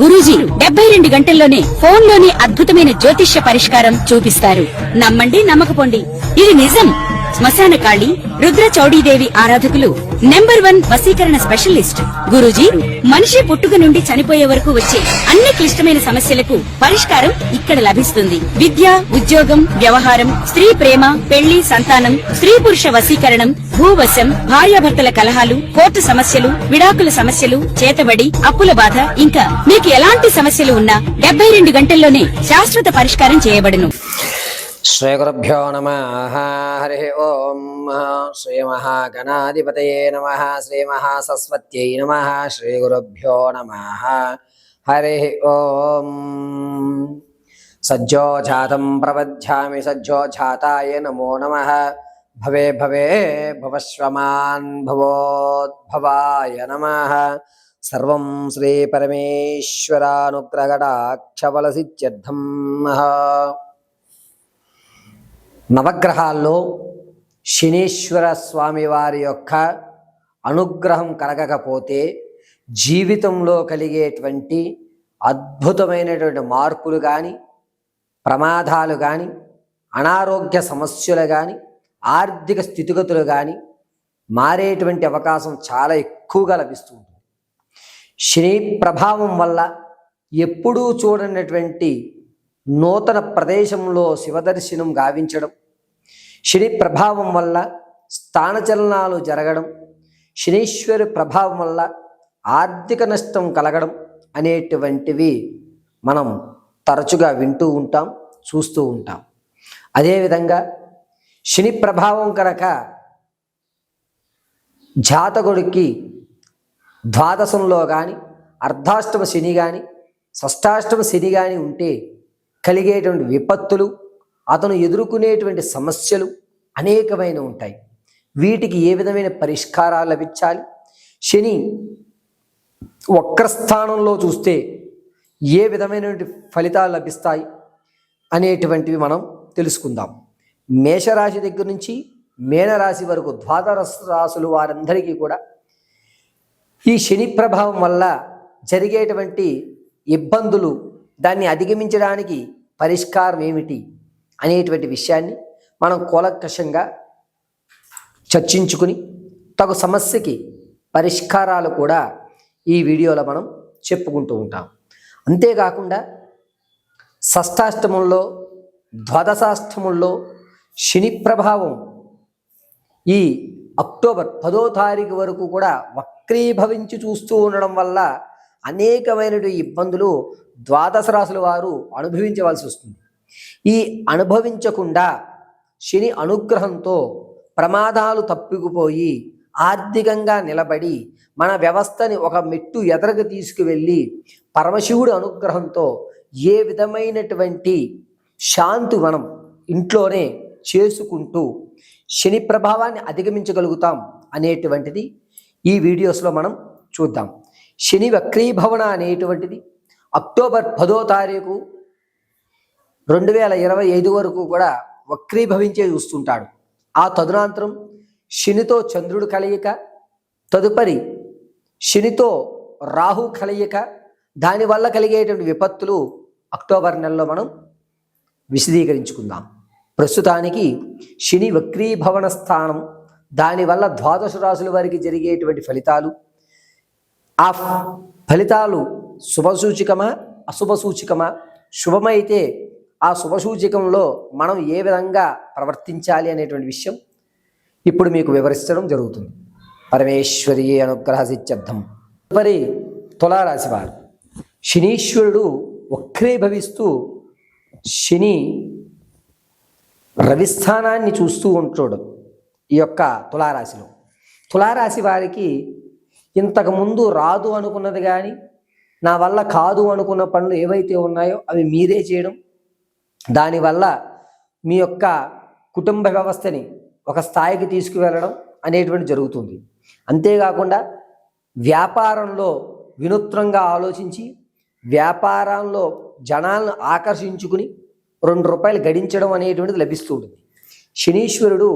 గురూజీ 72 గంటల్లోనే ఫోన్ లోని అద్భుతమైన జ్యోతిష్య పరిష్కారం చూపిస్తారు. నమ్మండి, నమ్మకపోండి, ఇది నిజం. శ్మశాన కాళి రుద్ర చౌడీదేవి ఆరాధకులు నంబర్ 1 వశీకరణ స్పెషలిస్ట్. గురూజీ మనిషి పుట్టుక నుండి చనిపోయే వరకు వచ్చే అన్ని క్లిష్టమైన సమస్యలకు పరిష్కారం ఇక్కడ లభిస్తుంది. విద్య, ఉద్యోగం, వ్యవహారం, స్త్రీ ప్రేమ, పెళ్లి, సంతానం, స్త్రీ పురుష వశీకరణం, భూవశం, భార్యాభర్తల కలహాలు, కోర్టు సమస్యలు, విడాకుల సమస్యలు, చేతబడి, అప్పుల బాధ, ఇంకా మీకు ఎలాంటి సమస్యలు ఉన్నా 72 గంటల్లోనే శాశ్వత పరిష్కారం చేయబడును. శ్రీ గురుభ్యో నమః. హరి ఓం. శ్రీ మహాగణాధిపతయే నమః. శ్రీ మహాసరస్వత్యై నమః. శ్రీ గురుభ్యో నమః. హరి ఓం. సజ్జోజాతం ప్రపద్యామి సజ్జోజాతాయ నమో నమః. భవే భవే భవశ్వమాన్ భవోద్భవాయ నమః. సర్వం శ్రీ పరమేశ్వరానుగ్రహకటాక్షఫలసిద్ధ్యర్థం. నవగ్రహాల్లో శనీశ్వర స్వామి వారి యొక్క అనుగ్రహం కలగకపోతే జీవితంలో కలిగేటువంటి అద్భుతమైనటువంటి మార్పులు కానీ, ప్రమాదాలు కానీ, అనారోగ్య సమస్యలు కానీ, ఆర్థిక స్థితిగతులు కానీ మారేటువంటి అవకాశం చాలా ఎక్కువగా లభిస్తూ ఉంటుంది. శని ప్రభావం వల్ల ఎప్పుడూ చూడనటువంటి నూతన ప్రదేశంలో శివదర్శనం గావించడం, శని ప్రభావం వల్ల స్థానచలనాలు జరగడం, శనీశ్వరి ప్రభావం వల్ల ఆర్థిక నష్టం కలగడం అనేటువంటివి మనం తరచుగా వింటూ ఉంటాం, చూస్తూ ఉంటాం. అదేవిధంగా శని ప్రభావం కనుక జాతకుడికి ద్వాదశంలో కానీ, అర్ధాష్టమ శని కానీ, షష్టాష్టమ శని కానీ ఉంటే కలిగేటువంటి విపత్తులు, అతను ఎదుర్కొనేటువంటి సమస్యలు అనేకమైన ఉంటాయి. వీటికి ఏ విధమైన పరిష్కారాలు లభించాలి, శని వక్రస్థానంలో చూస్తే ఏ విధమైనటువంటి ఫలితాలు లభిస్తాయి అనేటువంటివి మనం తెలుసుకుందాం. మేషరాశి దగ్గర నుంచి మీనరాశి వరకు ద్వాదశ రాశులు వారందరికీ కూడా ఈ శని ప్రభావం వల్ల జరిగేటువంటి ఇబ్బందులు, దాన్ని అధిగమించడానికి పరిష్కారం ఏమిటి అనేటువంటి విషయాన్ని మనం కూలంకషంగా చర్చించుకుని తగు సమస్యకి పరిష్కారాలు కూడా ఈ వీడియోలో మనం చెప్పుకుంటూ ఉంటాం. అంతేకాకుండా షష్టాష్టమంలో, ద్వాదశాష్టమంలో శని ప్రభావం ఈ అక్టోబర్ 10వ తారీఖు వరకు కూడా వక్రీభవించి చూస్తూ ఉండడం వల్ల అనేకమైనటువంటి ఇబ్బందులు ద్వాదశ రాశుల వారు అనుభవించవలసి వస్తుంది. ఈ అనుభవించకుండా శని అనుగ్రహంతో ప్రమాదాలు తప్పిపోయి ఆర్థికంగా నిలబడి మన వ్యవస్థని ఒక మెట్టు ఎదరకు తీసుకువెళ్ళి పరమశివుడి అనుగ్రహంతో ఏ విధమైనటువంటి శాంతి మనం ఇంట్లోనే చేసుకుంటూ శని ప్రభావాన్ని అధిగమించగలుగుతాం అనేటువంటిది ఈ వీడియోస్లో మనం చూద్దాం. శని వక్రీభవన అనేటువంటిది అక్టోబర్ 10వ తారీఖు 2025 వరకు కూడా వక్రీభవించే చూస్తుంటాడు. ఆ తదునంతరం శనితో చంద్రుడు కలయిక, తదుపరి శనితో రాహు కలయిక, దానివల్ల కలిగేటువంటి విపత్తులు అక్టోబర్ నెలలో మనం విశదీకరించుకుందాం. ప్రస్తుతానికి శని వక్రీభవన స్థానం, దానివల్ల ద్వాదశ రాశుల వారికి జరిగేటువంటి ఫలితాలు, ఆ ఫలితాలు శుభసూచికమా అశుభసూచికమా, శుభమైతే ఆ శుభసూచికంలో మనం ఏ విధంగా ప్రవర్తించాలి అనేటువంటి విషయం ఇప్పుడు మీకు వివరించడం జరుగుతుంది. పరమేశ్వరి అనుగ్రహ సిద్ధ్యర్థం. తదుపరి తులారాశి వారు, శనీశ్వరుడు వక్రీభవిస్తూ శని రవిస్థానాన్ని చూస్తూ ఉంటాడు ఈ యొక్క తులారాశిలో. తులారాశి వారికి ఇంతకుముందు రాదు అనుకున్నది కానీ, నా వల్ల కాదు అనుకున్న పనులు ఏవైతే ఉన్నాయో అవి మీరే చేయడం, దానివల్ల మీ యొక్క కుటుంబ వ్యవస్థని ఒక స్థాయికి తీసుకువెళ్ళడం అనేటువంటి జరుగుతుంది. అంతేకాకుండా వ్యాపారంలో వినూత్నంగా ఆలోచించి వ్యాపారంలో జనాలను ఆకర్షించుకుని 2 రూపాయలు గడించడం అనేటువంటిది లభిస్తూ ఉంటుంది. శనీశ్వరుడు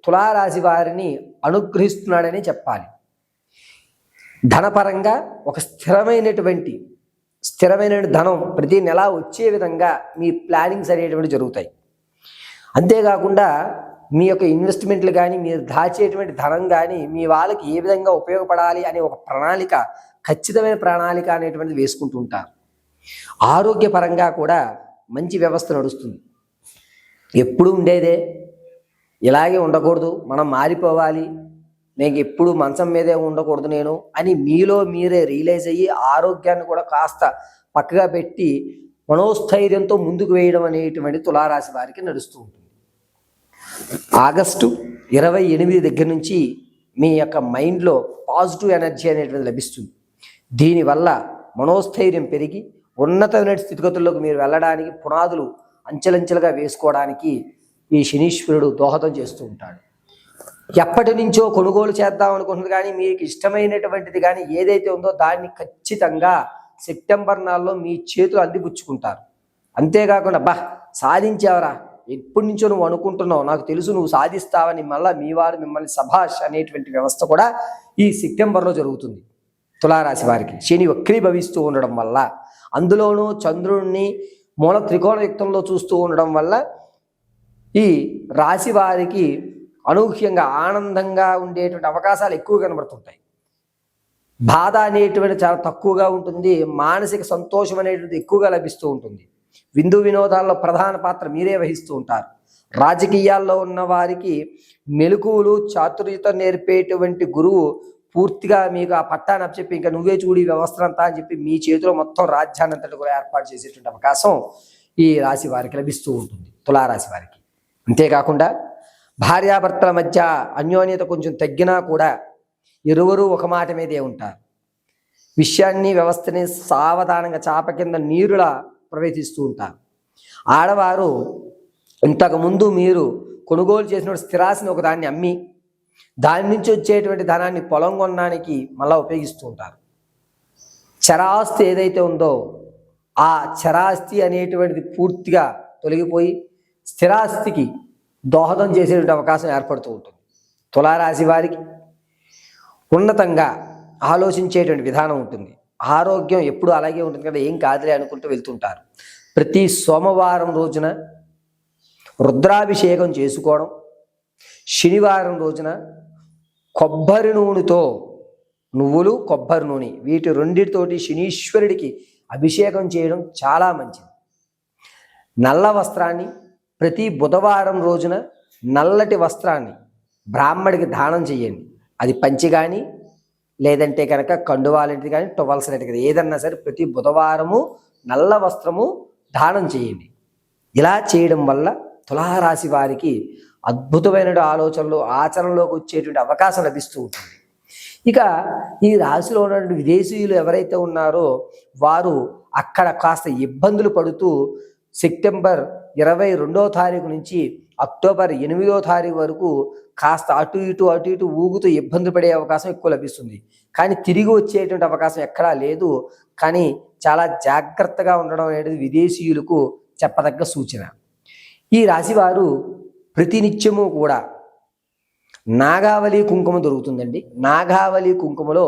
తులారాశి వారిని అనుగ్రహిస్తున్నాడని చెప్పాలి. ధనపరంగా ఒక స్థిరమైనటువంటి స్థిరమైన ధనం ప్రతి నెల వచ్చే విధంగా మీ ప్లానింగ్స్ అనేటువంటి జరుగుతాయి. అంతేకాకుండా మీ యొక్క ఇన్వెస్ట్మెంట్లు కానీ మీరు దాచేటువంటి ధనం కానీ మీ వాళ్ళకి ఏ విధంగా ఉపయోగపడాలి అనే ఒక ప్రణాళిక, ఖచ్చితమైన ప్రణాళిక అనేటువంటిది వేసుకుంటూ ఉంటారు. ఆరోగ్యపరంగా కూడా మంచి వ్యవస్థ నడుస్తుంది. ఎప్పుడు ఉండేదే, ఇలాగే ఉండకూడదు, మనం మారిపోవాలి, నేను ఎప్పుడు మంచం మీదే ఉండకూడదు నేను అని మీలో మీరే రియలైజ్ అయ్యి ఆరోగ్యాన్ని కూడా కాస్త పక్కగా పెట్టి మనోస్థైర్యంతో ముందుకు వేయడం అనేటువంటి తులారాశి వారికి నడుస్తూ ఉంటుంది. ఆగస్టు 28 దగ్గర నుంచి మీ యొక్క మైండ్లో పాజిటివ్ ఎనర్జీ అనేటువంటిది లభిస్తుంది. దీనివల్ల మనోస్థైర్యం పెరిగి ఉన్నతమైన స్థితిగతుల్లోకి మీరు వెళ్ళడానికి, పునాదులు అంచెలంచెలుగా వేసుకోవడానికి ఈ శనీశ్వరుడు దోహదం చేస్తూ ఉంటాడు. ఎప్పటి నుంచో కొనుగోలు చేద్దాం అనుకుంటుంది కానీ మీకు ఇష్టమైనటువంటిది కానీ ఏదైతే ఉందో దాన్ని ఖచ్చితంగా సెప్టెంబర్ 4లో మీ చేతులు అందిపుచ్చుకుంటారు. అంతేకాకుండా సాధించావరా, ఎప్పటి నుంచో నువ్వు అనుకుంటున్నావు, నాకు తెలుసు నువ్వు సాధిస్తావని మళ్ళీ మీ వారు మిమ్మల్ని సభాష్ అనేటువంటి వ్యవస్థ కూడా ఈ సెప్టెంబర్లో జరుగుతుంది. తులారాశి వారికి శని వక్రీభవిస్తూ ఉండడం వల్ల, అందులోనూ చంద్రుడిని మూల త్రికోణ యుక్తంలో చూస్తూ ఉండడం వల్ల ఈ రాశి వారికి అనూహ్యంగా ఆనందంగా ఉండేటువంటి అవకాశాలు ఎక్కువ కనబడుతుంటాయి. బాధ అనేటువంటి చాలా తక్కువగా ఉంటుంది. మానసిక సంతోషం అనేటువంటి ఎక్కువగా లభిస్తూ ఉంటుంది. విందు వినోదాల్లో ప్రధాన పాత్ర మీరే వహిస్తూ ఉంటారు. రాజకీయాల్లో ఉన్న వారికి మెలకువలు చాతుర్యత నేర్పేటువంటి గురువు పూర్తిగా మీకు ఆ పట్టాన్ని అప్పచెప్పి ఇంకా నువ్వే చూడి వ్యవస్థ అంతా అని చెప్పి మీ చేతిలో మొత్తం రాజ్యాన్ని అంతటి కూడా ఏర్పాటు చేసేటువంటి అవకాశం ఈ రాశి వారికి లభిస్తూ ఉంటుంది, తులారాశి వారికి. అంతేకాకుండా భార్యాభర్తల మధ్య అన్యోన్యత కొంచెం తగ్గినా కూడా ఇరువురు ఒక మాట మీదే ఉంటారు. విషయాన్ని వ్యవస్థని సావధానంగా చాప కింద నీరులా ప్రవేశిస్తూ ఉంటారు. ఆడవారు ఇంతకుముందు మీరు కొనుగోలు చేసిన స్థిరాస్తిని ఒకదాన్ని అమ్మి దాని నుంచి వచ్చేటువంటి ధనాన్ని పొలం కొనడానికి మళ్ళీ ఉపయోగిస్తూ ఉంటారు. చరాస్తి ఏదైతే ఉందో ఆ చరాస్తి అనేటువంటిది పూర్తిగా తొలగిపోయి స్థిరాస్తికి దోహదం చేసేటువంటి అవకాశం ఏర్పడుతూ ఉంటుంది. తులారాశి వారికి ఉన్నతంగా ఆలోచించేటువంటి విధానం ఉంటుంది. ఆరోగ్యం ఎప్పుడు అలాగే ఉంటుంది కదా, ఏం కాదులే అనుకుంటూ వెళ్తుంటారు. ప్రతి సోమవారం రోజున రుద్రాభిషేకం చేసుకోవడం, శనివారం రోజున కొబ్బరి నూనెతో, నువ్వులు కొబ్బరి నూనె వీటి రెండిటితోటి శనీశ్వరుడికి అభిషేకం చేయడం చాలా మంచిది. నల్ల వస్త్రాన్ని ప్రతి బుధవారం రోజున నల్లటి వస్త్రాన్ని బ్రాహ్మడికి దానం చేయండి. అది పంచి కానీ లేదంటే కనుక కండువాలంటిది కానీ టవల్స్ లాంటిది ఏదన్నా సరే ప్రతి బుధవారము నల్ల వస్త్రము దానం చేయండి. ఇలా చేయడం వల్ల తులారాశి వారికి అద్భుతమైన ఆలోచనలు ఆచరణలోకి వచ్చేటువంటి అవకాశం లభిస్తూ ఉంటుంది. ఇక ఈ రాశిలో ఉన్నటువంటి విదేశీయులు ఎవరైతే ఉన్నారో వారు అక్కడ కాస్త ఇబ్బందులు పడుతూ సెప్టెంబర్ 22వ తారీఖు నుంచి అక్టోబర్ 8వ తారీఖు వరకు కాస్త అటు ఇటు ఊగుతూ ఇబ్బంది పడే అవకాశం ఎక్కువ లభిస్తుంది. కానీ తిరిగి వచ్చేటువంటి అవకాశం ఎక్కడా లేదు. కానీ చాలా జాగ్రత్తగా ఉండడం అనేది విదేశీయులకు చెప్పదగ్గ సూచన. ఈ రాశివారు ప్రతినిత్యము కూడా నాగావళి కుంకుమ దొరుకుతుందండి. నాగావళి కుంకుమలో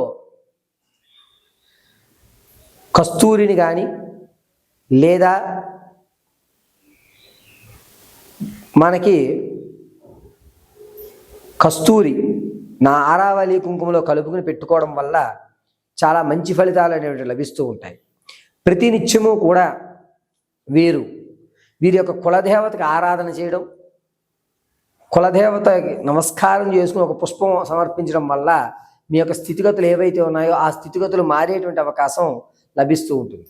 కస్తూరిని కానీ లేదా మనకి కస్తూరి ఆరావళి కుంకుమలో కలుపుకుని పెట్టుకోవడం వల్ల చాలా మంచి ఫలితాలు అనేవి లభిస్తూ ఉంటాయి. ప్రతినిత్యము కూడా వీరి యొక్క కులదేవతకి ఆరాధన చేయడం, కులదేవతకి నమస్కారం చేసుకుని ఒక పుష్పం సమర్పించడం వల్ల మీ యొక్క స్థితిగతులు ఏవైతే ఉన్నాయో ఆ స్థితిగతులు మారేటువంటి అవకాశం లభిస్తూ ఉంటుంది.